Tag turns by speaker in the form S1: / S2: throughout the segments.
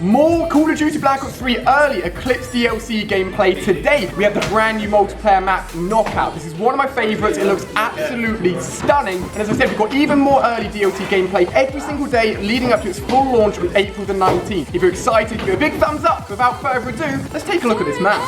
S1: More Call of Duty Black Ops 3 early Eclipse DLC gameplay today. We have the brand new multiplayer map, Knockout. This is one of my favorites. It looks absolutely stunning. And as I said, we've got even more early DLC gameplay every single day leading up to its full launch on April the 19th. If you're excited, give it a big thumbs up. Without further ado, let's take a look at this map.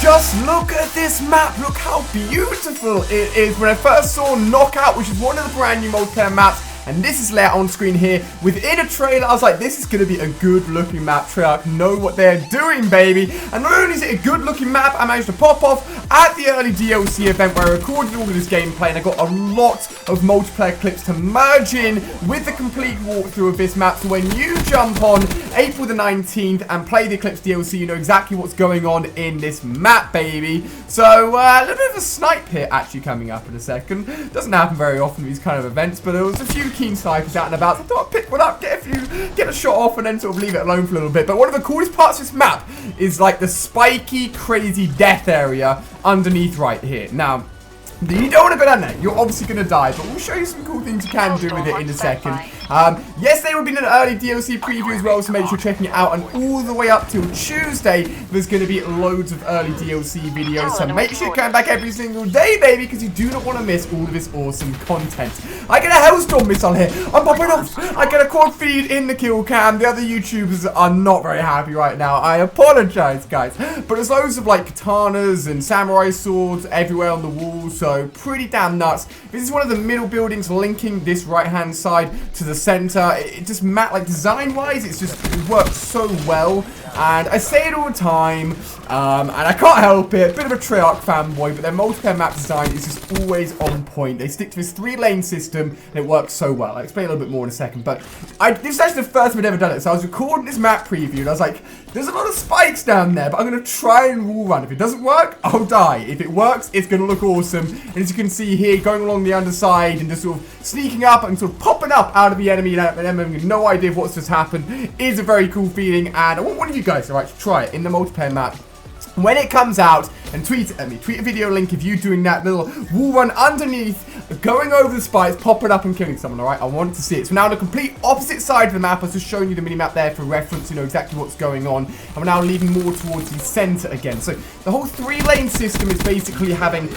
S1: Just look at this map. Look how beautiful it is. When I first saw Knockout, which is one of the brand new multiplayer maps, and this is layout on screen here, within a trailer, I was like, this is going to be a good looking map. Treyarch know what they're doing, baby. And not only is it a good looking map, I managed to pop off at the early DLC event where I recorded all of this gameplay, and I got a lot of multiplayer clips to merge in with the complete walkthrough of this map. So when you jump on April the 19th and play the Eclipse DLC, you know exactly what's going on in this map, baby. So a little bit of a snipe here actually coming up in a second. Doesn't happen very often these kind of events, but there was a few keen snipers out and about. So I thought I'd pick one up, get a shot off, and then sort of leave it alone for a little bit. But one of the coolest parts of this map is like the spiky, crazy death area underneath right here. Now, you don't want to go down there. You're obviously going to die, but we'll show you some cool things you can do with it in a second. Yes, there will be an early DLC preview as well, so make sure you're checking it out. And all the way up till Tuesday, there's going to be loads of early DLC videos, so make sure you come back every single day, baby, because you do not want to miss all of this awesome content. I get a Hellstorm missile here. I'm popping off. I get a quad feed in the kill cam. The other YouTubers are not very happy right now. I apologize, guys. But there's loads of like katanas and samurai swords everywhere on the walls, so pretty damn nuts. This is one of the middle buildings linking this right-hand side to the center. It just like design-wise, it works so well. And I say it all the time, and I can't help it. Bit of a Treyarch fanboy, but their multiplayer map design is just always on point. They stick to this 3-lane system, and it works so well. I'll explain a little bit more in a second, but this is actually the first time I've ever done it. So I was recording this map preview, and I was like, there's a lot of spikes down there, but I'm going to try and wall run. If it doesn't work, I'll die. If it works, it's going to look awesome. And as you can see here, going along the underside and just sort of sneaking up and sort of popping up out of the enemy and them having no idea what's just happened is a very cool feeling. And I want one of you guys, alright, to try it in the multiplayer map when it comes out, and tweet it at me. Tweet a video link of you doing that little wall run underneath, going over the spikes, popping up and killing someone, alright? I want to see it. So now on the complete opposite side of the map, I was just showing you the mini-map there for reference, you know exactly what's going on. And we're now leading more towards the center again. So the whole 3-lane system is basically having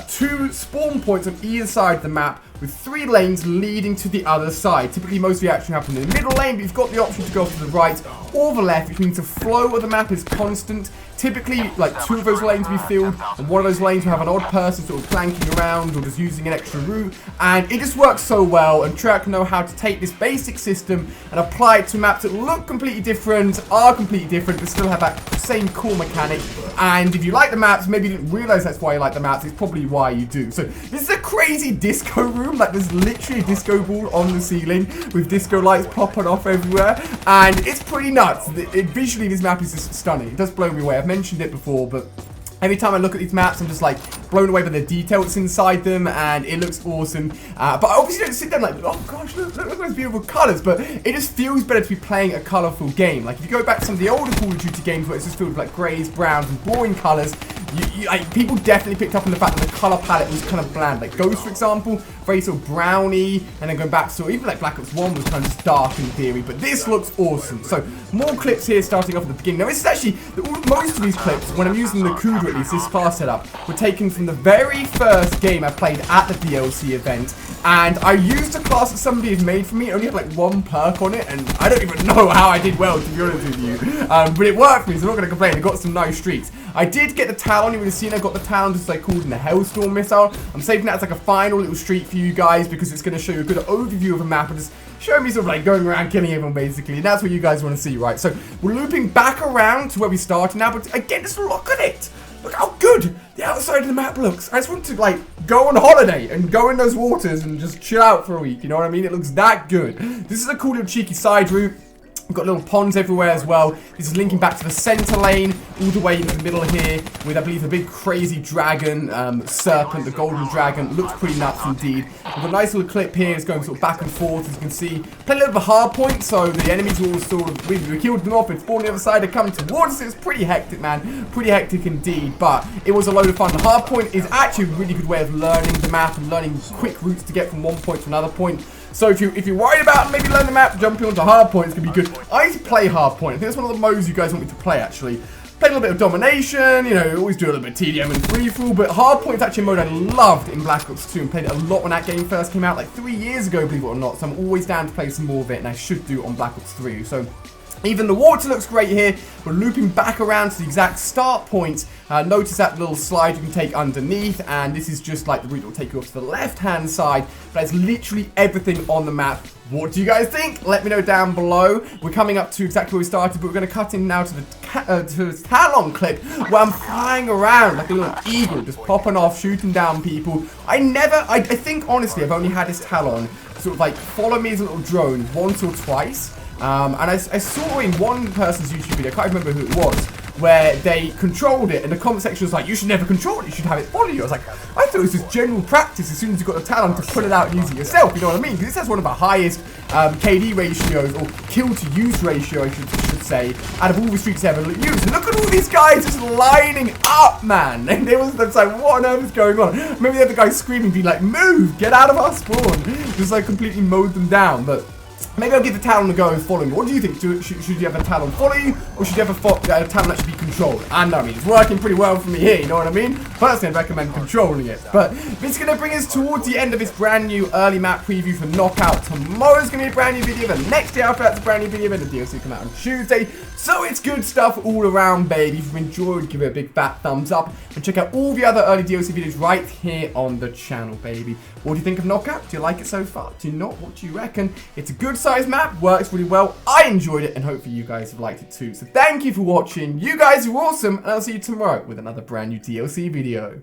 S1: 2 spawn points on either side of the map, with 3 lanes leading to the other side. Typically, most of the action happens in the middle lane, but you've got the option to go to the right or the left, which means the flow of the map is constant. Typically, like 2 of those lanes will be filled, and 1 of those lanes will have an odd person sort of flanking around or just using an extra route. And it just works so well, and Treyarch know how to take this basic system and apply it to maps that look completely different, are completely different, but still have that same core mechanic. And if you like the maps, maybe you didn't realize that's why you like the maps, it's probably why you do. So this is a crazy disco room. Like, there's literally a disco ball on the ceiling with disco lights popping off everywhere, and it's pretty nuts. Visually, this map is just stunning. It does blow me away. I've mentioned it before, but every time I look at these maps, I'm just like blown away by the detail that's inside them, and it looks awesome. But I obviously don't sit there like, oh gosh, look at those beautiful colors. But it just feels better to be playing a colorful game. Like, if you go back to some of the older Call of Duty games where it's just filled with like grays, browns, and boring colors, like, people definitely picked up on the fact that the color palette was kind of bland. Like Ghost, for example, very sort of browny, and then going back to sort of, even like Black Ops 1 was kind of just dark in theory, but this looks awesome. So more clips here starting off at the beginning. Now this is actually, most of these clips, when I'm using the CUDA at least, this far setup, were taken from the very first game I played at the DLC event. And I used a class that somebody had made for me. It only had like 1 perk on it, and I don't even know how I did well, to be honest with you. But it worked for me, so I'm not going to complain. I got some nice streaks. I did get the Talon. You would have seen I got the Talon, just like called in the Hellstorm missile. I'm saving that as like a final little streak for you guys, because it's going to show you a good overview of a map and just show me sort of like going around killing everyone, basically. And that's what you guys want to see, right? So we're looping back around to where we started now, but again, just look at it. Look how good the outside of the map looks. I just want to like go on holiday and go in those waters and just chill out for a week. You know what I mean? It looks that good. This is a cool little cheeky side route. We've got little ponds everywhere as well. This is linking back to the center lane, all the way into the middle here, with, I believe, a big crazy dragon, serpent, the golden dragon. Looks pretty nuts indeed. We've got a nice little clip here. It's going sort of back and forth, as you can see. Play a little bit of a hard point, so the enemies will sort of, we killed them off, it's spawned on the other side, they're coming towards us. It's pretty hectic, man. Pretty hectic indeed, but it was a load of fun. The hard point is actually a really good way of learning the map and learning quick routes to get from one point to another point. So if you're worried about maybe learning the map, jumping onto hardpoint, it's going to be good. I used to play hardpoint. I think that's one of the modes you guys want me to play, actually. Play a little bit of domination, you know, always do a little bit of TDM and free-for-all, but hardpoint's actually a mode I loved in Black Ops 2 and played it a lot when that game first came out, like 3 years ago, believe it or not, so I'm always down to play some more of it, and I should do on Black Ops 3, so even the water looks great here. We're looping back around to the exact start point. Notice that little slide you can take underneath, and this is just like the route that will take you off to the left-hand side, but it's literally everything on the map. What do you guys think? Let me know down below. We're coming up to exactly where we started, but we're going to cut in now to the Talon clip where I'm flying around like a little eagle, just popping off, shooting down people. I think, honestly, I've only had this Talon sort of like follow me as a little drone once or twice. And I saw in one person's YouTube video, I can't remember who it was, where they controlled it, and the comment section was like, you should never control it, you should have it follow you. I was like, I thought it was just general practice as soon as you got the talent to pull it out and use it yourself, you know what I mean? Because this has one of the highest KD ratios, or kill to use ratio, I should say, out of all the streaks ever used. And look at all these guys just lining up, man. And it was like, what on earth is going on? Maybe the other guy screaming, being like, move, get out of our spawn. Just like completely mowed them down, but maybe I'll give the Talon a go and follow me. What do you think? Should you have a Talon follow you, or should you have a Talon actually be controlled? And I mean, it's working pretty well for me here, you know what I mean? Personally, I'd recommend controlling it. But this is going to bring us towards the end of this brand new early map preview for Knockout. Tomorrow's going to be a brand new video, the next day after that's a brand new video, and the DLC come out on Tuesday. So it's good stuff all around, baby. If you've enjoyed, give it a big fat thumbs up, and check out all the other early DLC videos right here on the channel, baby. What do you think of Knockout? Do you like it so far? Do you not? What do you reckon? It's a good size map, works really well. I enjoyed it, and hopefully you guys have liked it too. So thank you for watching. You guys are awesome, and I'll see you tomorrow with another brand new DLC video.